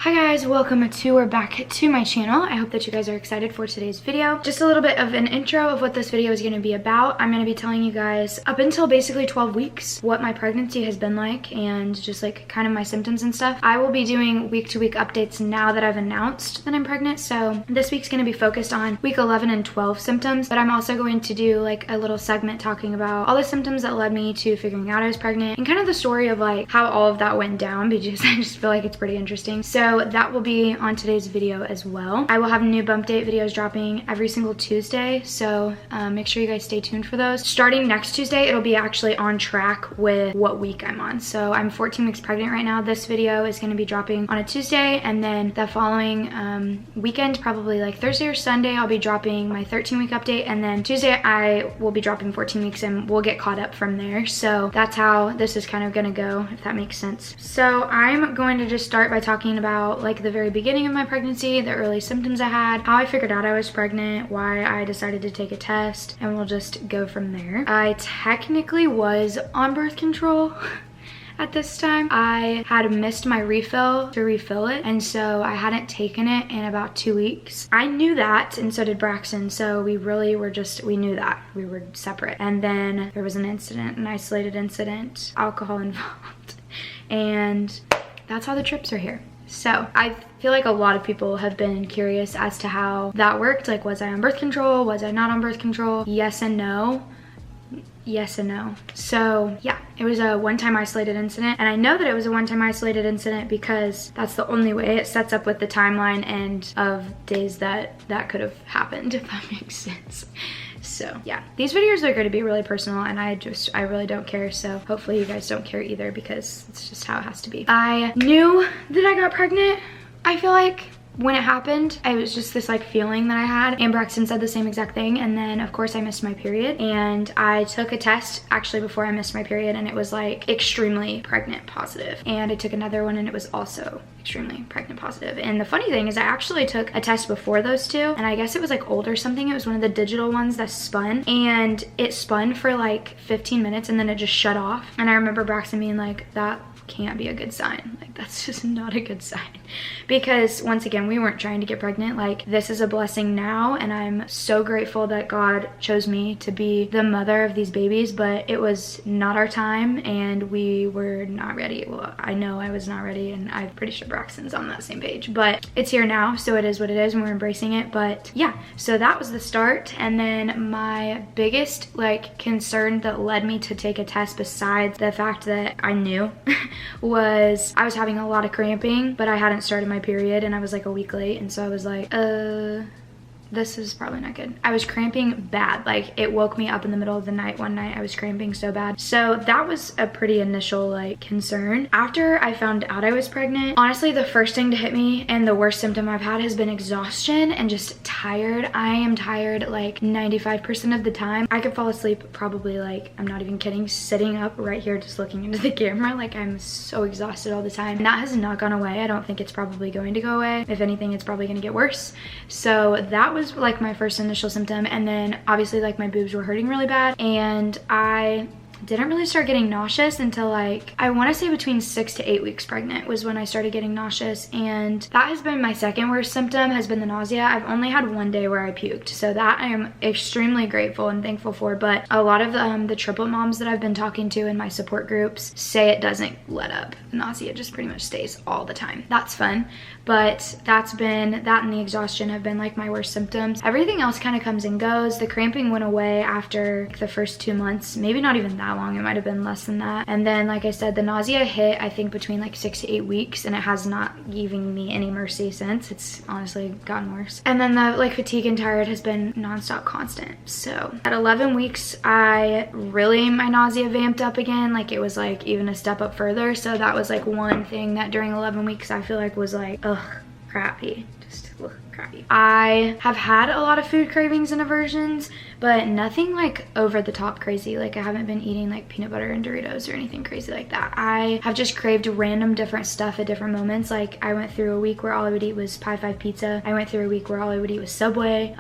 Hi guys, welcome back to my channel. I hope that you guys are excited for today's video. Just a little bit of an intro of what this video is going to be about. I'm going to be telling you guys up until basically 12 weeks what my pregnancy has been like and just like kind of my symptoms and stuff. I will be doing week-to-week updates now that I've announced that I'm pregnant. So this week's going to be focused on week 11 and 12 symptoms, but I'm also going to do like a little segment talking about all the symptoms that led me to figuring out I was pregnant and kind of the story of like how all of that went down, because I just feel like it's pretty interesting. So that will be on today's video as well. I will have new bump date videos dropping every single Tuesday, so make sure you guys stay tuned for those. Starting next Tuesday, it'll be actually on track with what week I'm on. So I'm 14 weeks pregnant right now. This video is going to be dropping on a Tuesday, and then the following weekend, probably like Thursday or Sunday, I'll be dropping my 13-week update, and then Tuesday I will be dropping 14 weeks and we'll get caught up from there. So that's how this is kind of going to go, if that makes sense. So I'm going to just start by talking about like the very beginning of my pregnancy, the early symptoms I had, how I figured out I was pregnant, why I decided to take a test, and we'll just go from there. I technically was on birth control at this time. I had missed my refill to refill it, and so I hadn't taken it in about 2 weeks. I knew that, and so did Braxton, so we really were we knew that. We were separate. And then there was an incident, an isolated incident, alcohol involved, and that's how the trips are here. So I feel like a lot of people have been curious as to how that worked. Like, was I on birth control? Was I not on birth control? Yes and no. Yes and no. So yeah, it was a one-time isolated incident, and I know that it was a one-time isolated incident because that's the only way it sets up with the timeline and of days that could have happened, if that makes sense. So yeah, these videos are going to be really personal, and I really don't care, so hopefully you guys don't care either, because it's just how it has to be. I knew that I got pregnant, I feel like, when it happened. It was just this like feeling that I had, and Braxton said the same exact thing. And then of course I missed my period, and I took a test actually before I missed my period, and it was like extremely pregnant positive, and I took another one and it was also extremely pregnant positive. And the funny thing is I actually took a test before those two, and I guess it was like old or something. It was one of the digital ones that spun, and it spun for like 15 minutes and then it just shut off. And I remember Braxton being like, that can't be a good sign. Like, that's just not a good sign, because once again, we weren't trying to get pregnant. Like, this is a blessing now, and I'm so grateful that God chose me to be the mother of these babies, but it was not our time, and we were not ready. Well, I know I was not ready, and I'm pretty sure Braxton's on that same page, but it's here now, so it is what it is, and we're embracing it. But yeah, so that was the start. And then my biggest like concern that led me to take a test, besides the fact that I knew was I was having a lot of cramping, but I hadn't started my period, and I was like a week late, and so I was like, this is probably not good. I was cramping bad. Like, it woke me up in the middle of the night one night. I was cramping so bad. So that was a pretty initial like concern. After I found out I was pregnant, honestly, the first thing to hit me and the worst symptom I've had has been exhaustion and just tired. I am tired like 95% of the time. I could fall asleep probably, like, I'm not even kidding, sitting up right here just looking into the camera. Like, I'm so exhausted all the time. And that has not gone away. I don't think it's probably going to go away. If anything, it's probably gonna get worse. So that was like my first initial symptom. And then obviously like my boobs were hurting really bad, and I didn't really start getting nauseous until like, I want to say between 6 to 8 weeks pregnant was when I started getting nauseous. And that has been my second worst symptom, has been the nausea. I've only had one day where I puked, so that I am extremely grateful and thankful for. But a lot of the triplet moms that I've been talking to in my support groups say it doesn't let up. Nausea just pretty much stays all the time. That's fun, but that and the exhaustion have been like my worst symptoms. Everything else kind of comes and goes. The cramping went away after the first 2 months, maybe not even that long. It might have been less than that. And then, like I said, the nausea hit I think between like 6 to 8 weeks, and it has not given me any mercy since. It's honestly gotten worse. And then the like fatigue and tired has been nonstop constant. So at 11 weeks, my nausea vamped up again. Like, it was like even a step up further. So that was like one thing that during 11 weeks I feel like was like, ugh, crappy. Just ugh, crap. crappy. I have had a lot of food cravings and aversions, but nothing like over the top crazy. Like I haven't been eating like peanut butter and Doritos or anything crazy like that. I have just craved random different stuff at different moments. Like I went through a week where all I would eat was Pie 5 pizza. I went through a week where all I would eat was Subway.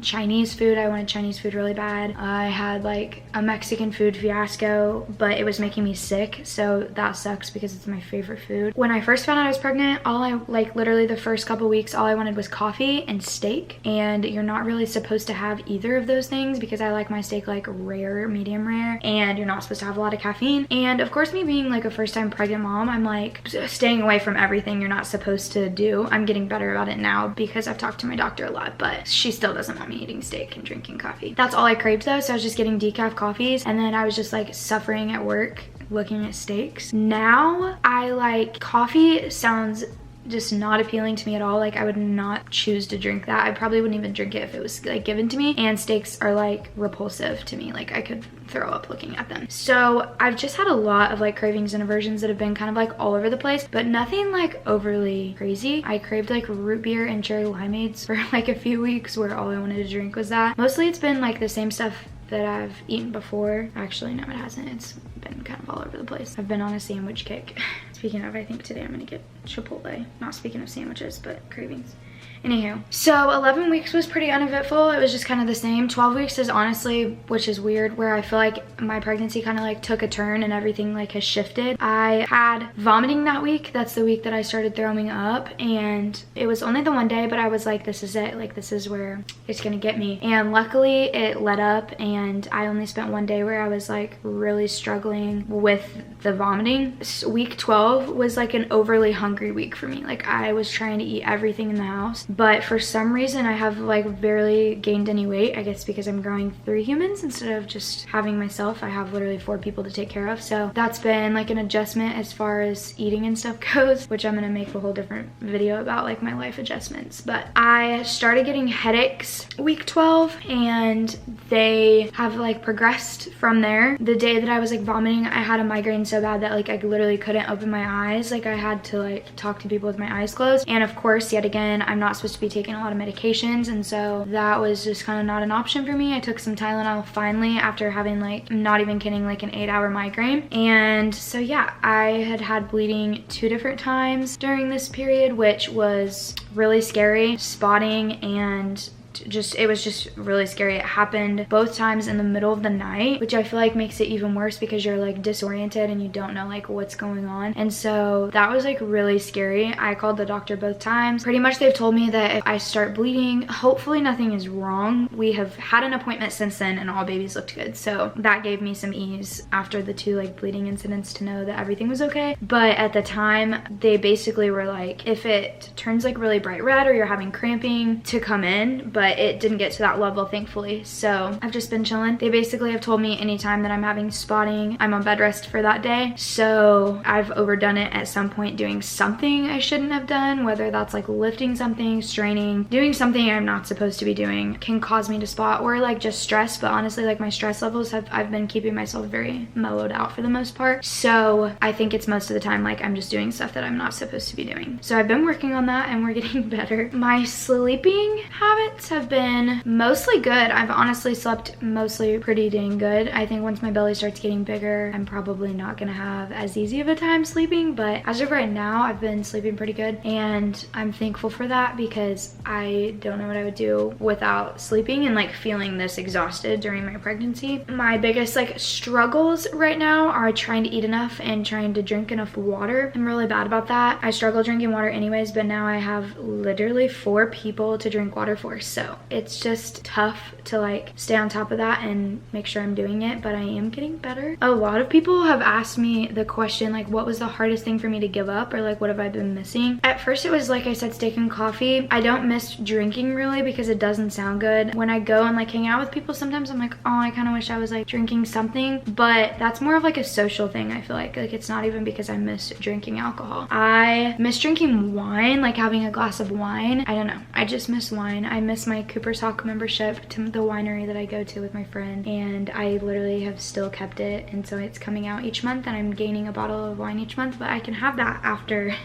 Chinese food, I wanted Chinese food really bad. I had like a Mexican food fiasco, but it was making me sick, so that sucks because it's my favorite food. When I first found out I was pregnant, like literally the first couple weeks, all I wanted was coffee and steak, and you're not really supposed to have either of those things because I like my steak like rare, medium rare, and you're not supposed to have a lot of caffeine. And of course, me being like a first-time pregnant mom, I'm like staying away from everything you're not supposed to do. I'm getting better about it now because I've talked to my doctor a lot, but she still doesn't want me eating steak and drinking coffee. That's all I craved though, so I was just getting decaf coffees, and then I was just like suffering at work looking at steaks. Now I like coffee. Sounds just not appealing to me at all. Like I would not choose to drink that. I probably wouldn't even drink it if it was like given to me. And steaks are like repulsive to me. Like I could throw up looking at them. So I've just had a lot of like cravings and aversions that have been kind of like all over the place, but nothing like overly crazy. I craved like root beer and cherry limeades for like a few weeks where all I wanted to drink was that. Mostly it's been like the same stuff that I've eaten before. Actually, no, it hasn't. It's been kind of all over the place. I've been on a sandwich kick. Speaking of, I think today I'm gonna get Chipotle. Not speaking of sandwiches, but cravings. Anywho, so 11 weeks was pretty uneventful. It was just kind of the same. 12 weeks is honestly, which is weird, where I feel like my pregnancy kind of like took a turn and everything like has shifted. I had vomiting that week. That's the week that I started throwing up, and it was only the one day, but I was like, this is it. Like this is where it's gonna get me. And luckily it let up, and I only spent one day where I was like really struggling with the vomiting. Week 12 was like an overly hungry week for me. Like I was trying to eat everything in the house, but for some reason I have like barely gained any weight. I guess because I'm growing 3 humans instead of just having myself. I have literally 4 people to take care of, so that's been like an adjustment as far as eating and stuff goes, which I'm gonna make a whole different video about, like my life adjustments. But I started getting headaches week 12, and they have like progressed from there. The day that I was like vomiting, I had a migraine so bad that like I literally couldn't open my eyes. Like I had to like talk to people with my eyes closed, and of course yet again I'm not supposed to be taking a lot of medications, and so that was just kind of not an option for me. I took some Tylenol finally after having like, not even kidding, like an 8-hour migraine. And so yeah, I had bleeding 2 different times during this period, which was really scary. Spotting and it was just really scary. It happened both times in the middle of the night, which I feel like makes it even worse because you're like disoriented and you don't know like what's going on. And so that was like really scary. I called the doctor both times. Pretty much they've told me that if I start bleeding, hopefully nothing is wrong. We have had an appointment since then and all babies looked good, so that gave me some ease after the 2 like bleeding incidents to know that everything was okay. But at the time they basically were like, if it turns like really bright red or you're having cramping, to come in, but it didn't get to that level, thankfully. So I've just been chilling. They basically have told me anytime that I'm having spotting, I'm on bed rest for that day. So I've overdone it at some point doing something I shouldn't have done, whether that's like lifting something, straining, doing something I'm not supposed to be doing can cause me to spot, or like just stress. But honestly, like my stress levels I've been keeping myself very mellowed out for the most part. So I think it's most of the time like I'm just doing stuff that I'm not supposed to be doing. So I've been working on that and we're getting better. My sleeping habits have been mostly good. I've honestly slept mostly pretty dang good. I think once my belly starts getting bigger, I'm probably not gonna have as easy of a time sleeping, but as of right now, I've been sleeping pretty good, and I'm thankful for that because I don't know what I would do without sleeping and like feeling this exhausted during my pregnancy. My biggest like struggles right now are trying to eat enough and trying to drink enough water. I'm really bad about that. I struggle drinking water anyways, but now I have literally 4 people to drink water for, so it's just tough to like stay on top of that and make sure I'm doing it, but I am getting better. A lot of people have asked me the question like, what was the hardest thing for me to give up, or like what have I been missing? At first it was like I said, steak and coffee. I don't miss drinking really because it doesn't sound good. When I go and like hang out with people, sometimes I'm like, oh, I kind of wish I was like drinking something, but that's more of like a social thing. I feel like it's not even because I miss drinking alcohol. I miss drinking wine, like having a glass of wine. I don't know, I just miss wine. I miss my Cooper's Hawk membership to the winery that I go to with my friend, and I literally have still kept it, and so it's coming out each month and I'm gaining a bottle of wine each month, but I can have that after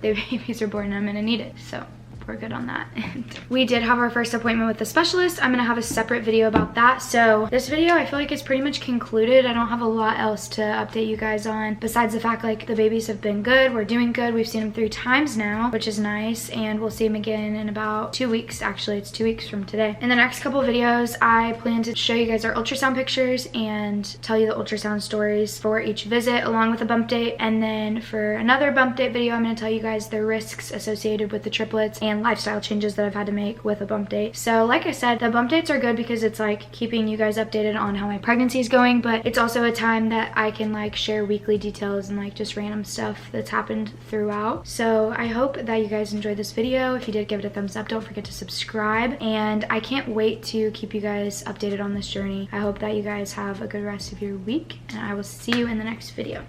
the babies are born and I'm gonna need it. So we're good on that. We did have our first appointment with the specialist. I'm gonna have a separate video about that. So this video, I feel like it's pretty much concluded. I don't have a lot else to update you guys on besides the fact like the babies have been good. We're doing good. We've seen them 3 times now, which is nice, and we'll see them again in about 2 weeks. Actually, it's 2 weeks from today. In the next couple videos, I plan to show you guys our ultrasound pictures and tell you the ultrasound stories for each visit along with a bump date. And then for another bump date video, I'm going to tell you guys the risks associated with the triplets and lifestyle changes that I've had to make with a bump date. So like I said, the bump dates are good because it's like keeping you guys updated on how my pregnancy is going, but it's also a time that I can like share weekly details and like just random stuff that's happened throughout. So I hope that you guys enjoyed this video. If you did, give it a thumbs up. Don't forget to subscribe, and I can't wait to keep you guys updated on this journey. I hope that you guys have a good rest of your week, and I will see you in the next video.